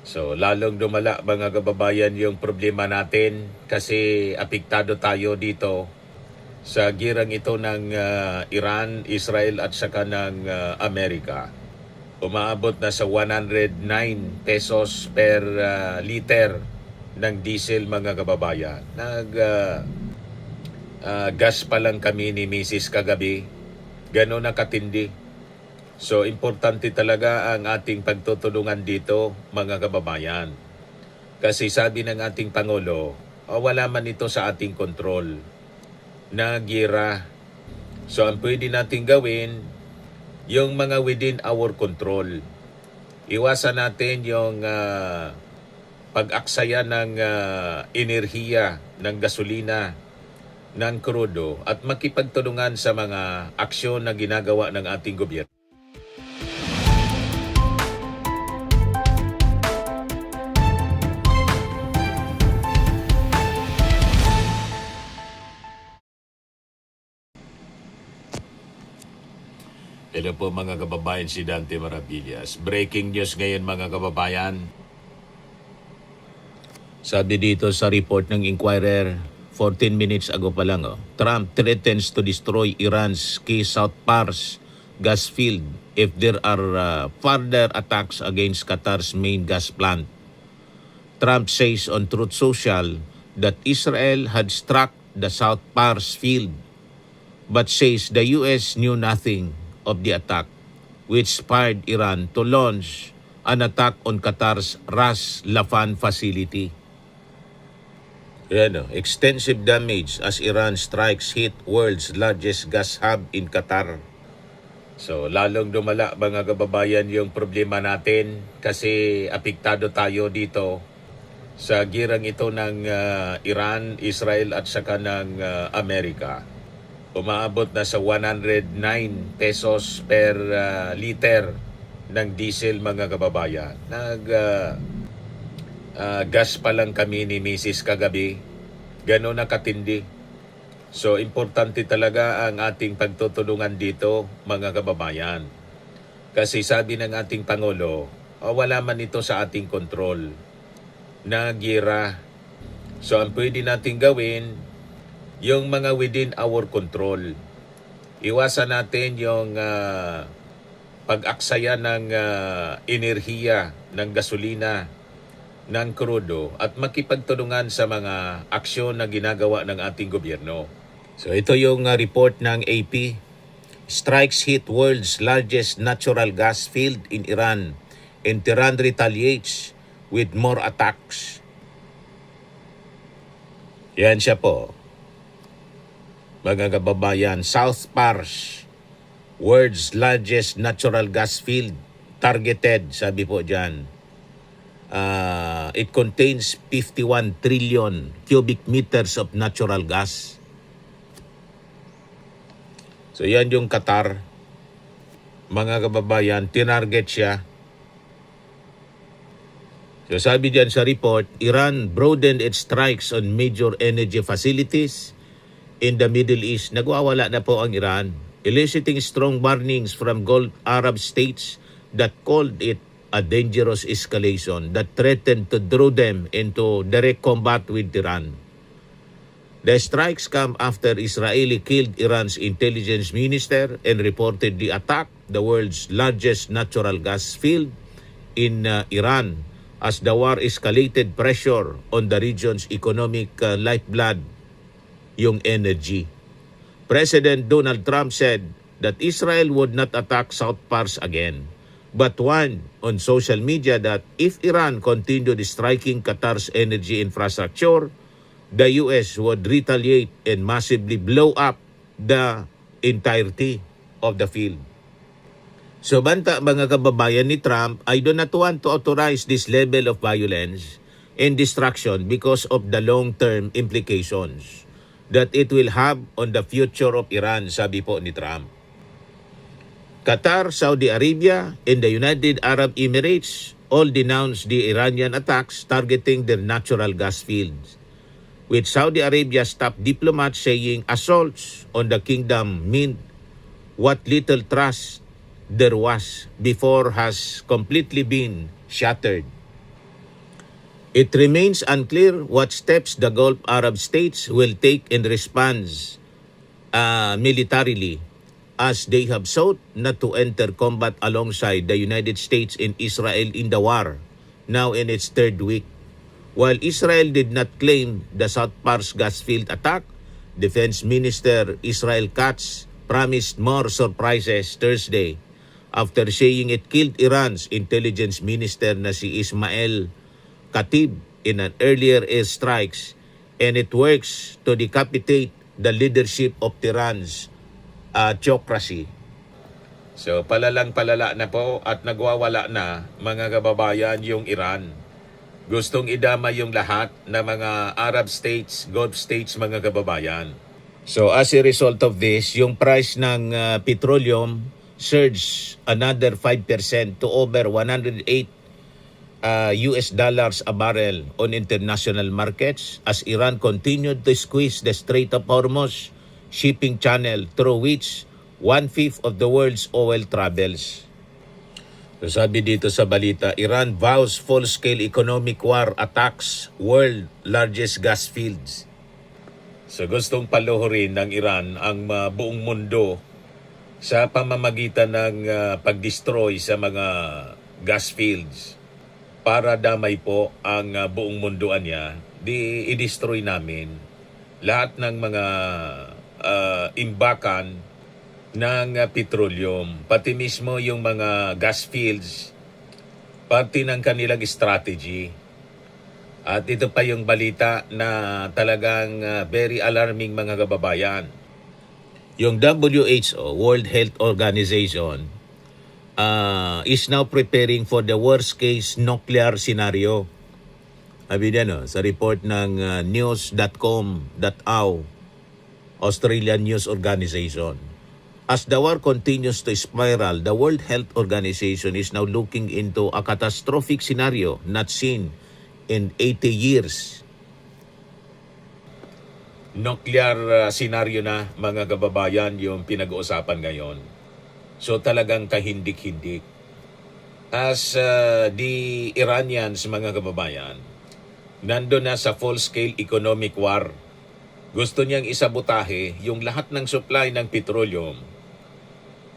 So lalong lumala mga kababayan yung problema natin kasi apektado tayo dito sa girang ito ng Iran, Israel at saka ng Amerika. Umaabot na sa 109 pesos per liter ng diesel mga kababayan. Gas pa lang kami ni Mrs. kagabi. Gano'n na katindi. So, importante talaga ang ating pagtutulungan dito, mga kababayan. Kasi sabi ng ating Pangulo, wala man ito sa ating kontrol na gira. So, ang pwede natin gawin, yung mga within our control. Iwasan natin yung pag-aksaya ng enerhiya, ng gasolina, ng krudo at makipagtulungan sa mga aksyon na ginagawa ng ating gobyerno. Hello po mga kababayan, si Dante Maravillas. Breaking news ngayon mga kababayan. Sabi dito sa report ng Inquirer, 14 minutes ago pa lang, Trump threatens to destroy Iran's key South Pars gas field if there are further attacks against Qatar's main gas plant. Trump says on Truth Social that Israel had struck the South Pars field, but says the US knew nothing of the attack, which spurred Iran to launch an attack on Qatar's Ras Laffan facility. Extensive damage as Iran strikes hit world's largest gas hub in Qatar. So, lalong lumala mga kababayan yung problema natin kasi apektado tayo dito sa girang ito ng Iran, Israel at saka ng Amerika. Umaabot na sa 109 pesos per liter ng diesel mga kababayan. Gas pa lang kami ni Mrs. kagabi. Gano'n na katindi. So, importante talaga ang ating pagtutulungan dito mga kababayan. Kasi sabi ng ating Pangulo, wala man ito sa ating kontrol na gira. So, ang pwede natin gawin, yung mga within our control. Iwasan natin yung pag-aksaya ng enerhiya, ng gasolina, ng krudo at makipagtulungan sa mga aksyon na ginagawa ng ating gobyerno. So ito yung report ng AP. Strikes hit world's largest natural gas field in Iran and Tehran retaliates with more attacks. Yan siya po. Mga kababayan, South Pars, world's largest natural gas field, targeted, sabi po dyan. It contains 51 trillion cubic meters of natural gas. So yan yung Qatar. Mga kababayan, tinarget siya. So sabi diyan sa report, Iran broadened its strikes on major energy facilities in the Middle East. Nagwawala na po ang Iran, eliciting strong warnings from Gulf Arab states that called it a dangerous escalation that threatened to draw them into direct combat with Iran. The strikes come after Israel killed Iran's intelligence minister and reportedly attacked the world's largest natural gas field in Iran as the war escalated pressure on the region's economic lifeblood, yung energy. President Donald Trump said that Israel would not attack South Pars again, but warned on social media that if Iran continued striking Qatar's energy infrastructure, the US would retaliate and massively blow up the entirety of the field. So banta mga kababayan ni Trump, I do not want to authorize this level of violence and destruction because of the long-term implications that it will have on the future of Iran, sabi po ni Trump. Qatar, Saudi Arabia, and the United Arab Emirates all denounced the Iranian attacks targeting their natural gas fields, with Saudi Arabia's top diplomat saying assaults on the kingdom meant what little trust there was before has completely been shattered. It remains unclear what steps the Gulf Arab states will take in response militarily, as they have sought not to enter combat alongside the United States and Israel in the war, now in its third week. While Israel did not claim the South Pars gas field attack, Defense Minister Israel Katz promised more surprises Thursday after saying it killed Iran's intelligence minister na si Ismail Katib in an earlier airstrikes, and it works to decapitate the leadership of Tehran's theocracy. So palalang palala na po at nagwawala na mga kababayan yung Iran. Gustong idama yung lahat ng mga Arab states, Gulf states mga kababayan. So as a result of this, yung price ng petroleum surged another 5% to over 108 US dollars a barrel on international markets as Iran continued to squeeze the Strait of Hormuz shipping channel through which 1/5 of the world's oil travels. So sabi dito sa balita, Iran vows full-scale economic war attacks world largest gas fields. So gustong paluhurin ng Iran ang buong mundo sa pamamagitan ng pag-destroy sa mga gas fields. Para damay po ang buong mundoan niya, i-destroy namin lahat ng mga imbakan ng petroleum, pati mismo yung mga gas fields, pati ng kanilang strategy. At ito pa yung balita na talagang very alarming mga kababayan. Yung WHO, World Health Organization, is now preparing for the worst case nuclear scenario. Sabi niya sa report ng news.com.au, Australian News Organization. As the war continues to spiral, the World Health Organization is now looking into a catastrophic scenario not seen in 80 years. Nuclear scenario na mga kababayan yung pinag-uusapan ngayon. So talagang kahindik-hindik. As the Iranians mga kababayan, nando na sa full-scale economic war. Gusto niyang isabotahe yung lahat ng supply ng petroleum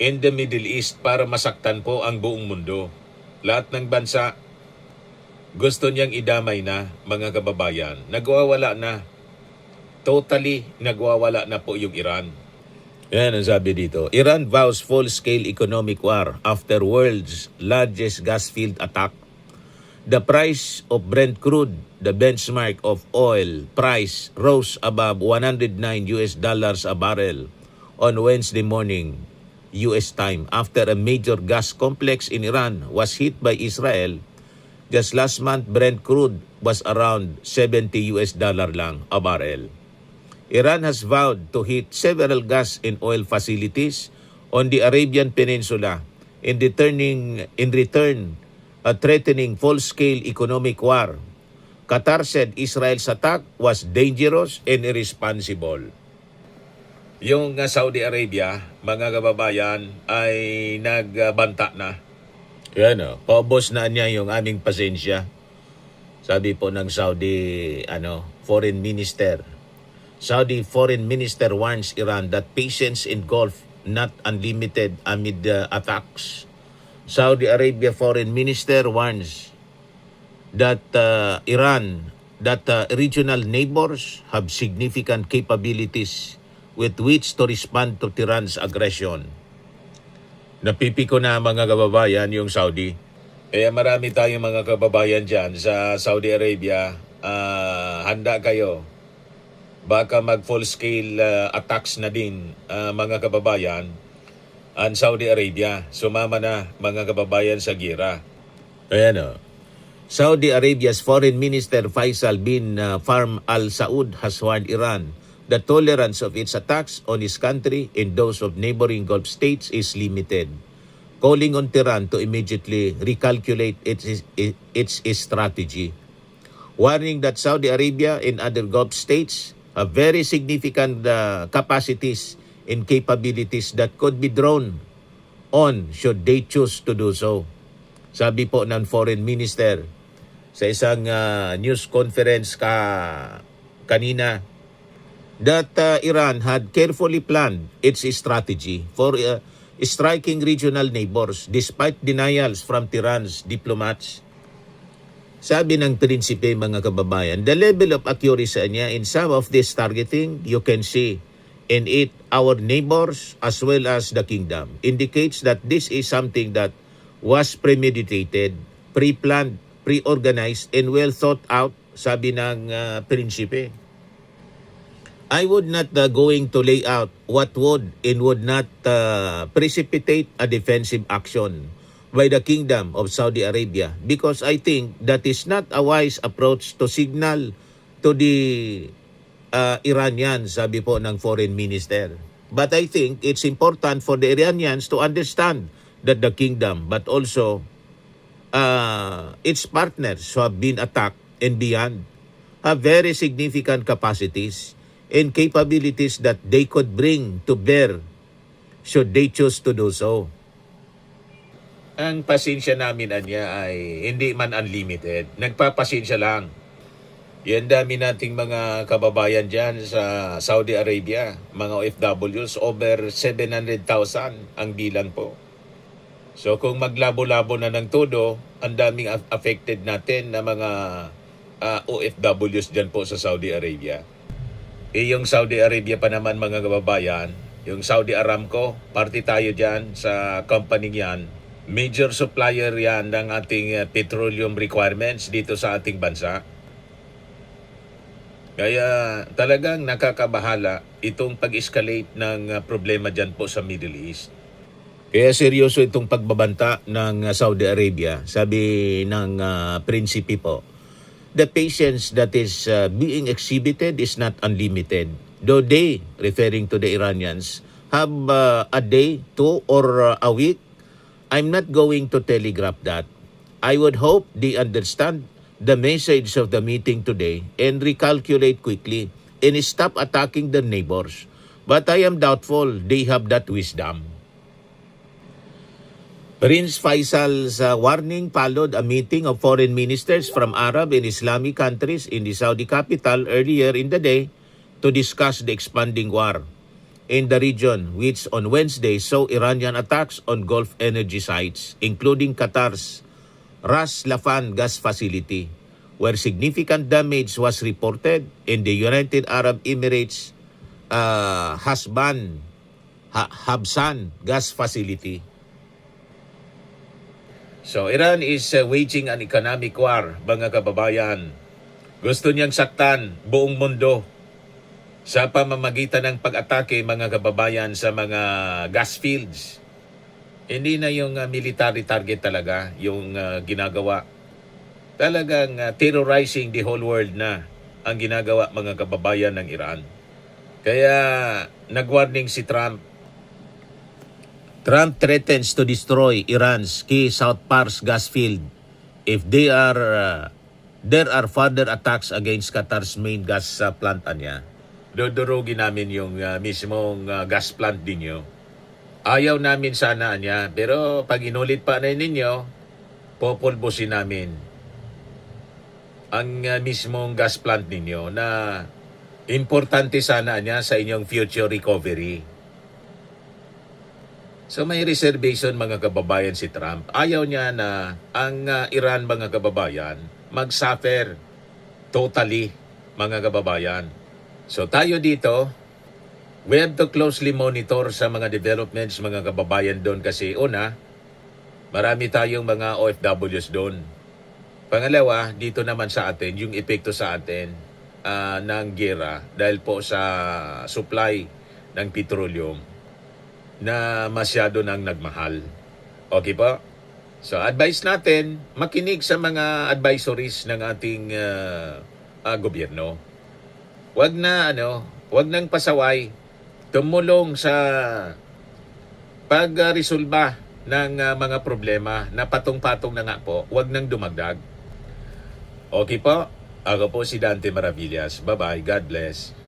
in the Middle East para masaktan po ang buong mundo. Lahat ng bansa gusto niyang idamay na mga kababayan. Nagwawala na. Totally nagwawala na po yung Iran. Yan ang sabi dito. Iran vows full-scale economic war after world's largest gas field attack. The price of Brent crude, the benchmark of oil price, rose above 109 US dollars a barrel on Wednesday morning US time after a major gas complex in Iran was hit by Israel. Just last month, Brent crude was around 70 US dollar lang a barrel. Iran has vowed to hit several gas and oil facilities on the Arabian Peninsula in return a threatening full-scale economic war. Qatar said Israel's attack was dangerous and irresponsible. Yung Saudi Arabia, mga kababayan, ay nagbanta na. Yan paubos na niya yung aming pasensya. Sabi po ng Saudi Foreign Minister. Saudi Foreign Minister warns Iran that patience in Gulf not unlimited amid the attacks. Saudi Arabia Foreign Minister warns that regional neighbors have significant capabilities with which to respond to Iran's aggression. Napipiko na mga kababayan yung Saudi. Kaya marami tayong mga kababayan dyan sa Saudi Arabia. Handa kayo. Baka mag full-scale attacks na din mga kababayan ang Saudi Arabia. Sumama na mga kababayan sa gira. Ayan Saudi Arabia's Foreign Minister Faisal bin Farm Al Saud has warned Iran that tolerance of its attacks on his country and those of neighboring Gulf states is limited, calling on Tehran to immediately recalculate its strategy, warning that Saudi Arabia and other Gulf states have very significant capacities and capabilities that could be drawn on should they choose to do so. Sabi po ng Foreign Minister sa isang news conference kanina that Iran had carefully planned its strategy for striking regional neighbors despite denials from Tehran's diplomats. Sabi ng prinsipe, mga kababayan, the level of accuracy niya in some of this targeting, you can see in it our neighbors as well as the kingdom, indicates that this is something that was premeditated, pre-planned, pre-organized, and well thought out, sabi ng prinsipe. I would not going to lay out what would and would not precipitate a defensive action by the Kingdom of Saudi Arabia, because I think that is not a wise approach to signal to the Iranians, sabi po ng foreign minister. But I think it's important for the Iranians to understand that the kingdom, but also its partners who have been attacked and beyond, have very significant capacities and capabilities that they could bring to bear should they choose to do so. Ang pasensya namin niya ay hindi man unlimited. Nagpapasensya lang. Yan dami nating mga kababayan dyan sa Saudi Arabia, mga OFWs, over 700,000 ang bilang po. So kung maglabo-labo na ng todo, ang daming affected natin na mga OFWs dyan po sa Saudi Arabia. Yung Saudi Arabia pa naman, mga kababayan, yung Saudi Aramco, party tayo dyan sa company yan. Major supplier yan ng ating petroleum requirements dito sa ating bansa. Kaya talagang nakakabahala itong pag-escalate ng problema dyan po sa Middle East. Kaya seryoso itong pagbabanta ng Saudi Arabia. Sabi ng prinsipe po, the patience that is being exhibited is not unlimited. Though they, referring to the Iranians, have a day, 2 or a week, I'm not going to telegraph that. I would hope they understand the message of the meeting today and recalculate quickly and stop attacking their neighbors. But I am doubtful they have that wisdom. Prince Faisal's warning followed a meeting of foreign ministers from Arab and Islamic countries in the Saudi capital earlier in the day to discuss the expanding war in the region, which on Wednesday saw Iranian attacks on Gulf energy sites, including Qatar's Ras Laffan gas facility, where significant damage was reported in the United Arab Emirates Habsan gas facility. So Iran is waging an economic war, mga kababayan. Gusto niyang saktan buong mundo sa pamamagitan ng pag-atake, mga kababayan, sa mga gas fields. Hindi na yung military target talaga yung ginagawa. Talagang terrorizing the whole world na ang ginagawa, mga kababayan, ng Iran. Kaya nag-warning si Trump. Trump threatens to destroy Iran's key South Pars gas field if there are further attacks against Qatar's main gas plant niya. Dodorogin namin yung mismong gas plant ninyo. Ayaw namin sana niya, pero pag inulit pa na ninyo, populbusin namin ang mismong gas plant ninyo na importante sana niya sa inyong future recovery. So may reservation, mga kababayan, si Trump. Ayaw niya na ang Iran, mga kababayan, mag-suffer totally, mga kababayan. So tayo dito, we have to closely monitor sa mga developments, mga kababayan, doon kasi una, marami tayong mga OFWs doon. Pangalawa, dito naman sa atin, yung epekto sa atin ng gera dahil po sa supply ng petroleum na masyado nang nagmahal. Okay po? So advice natin, makinig sa mga advisories ng ating gobyerno. Wag nang pasaway, tumulong sa pagresolba ng mga problema na patong-patong na nga po, wag nang dumagdag. Okay po? Ako po si Dante Maravillas. Bye-bye. God bless.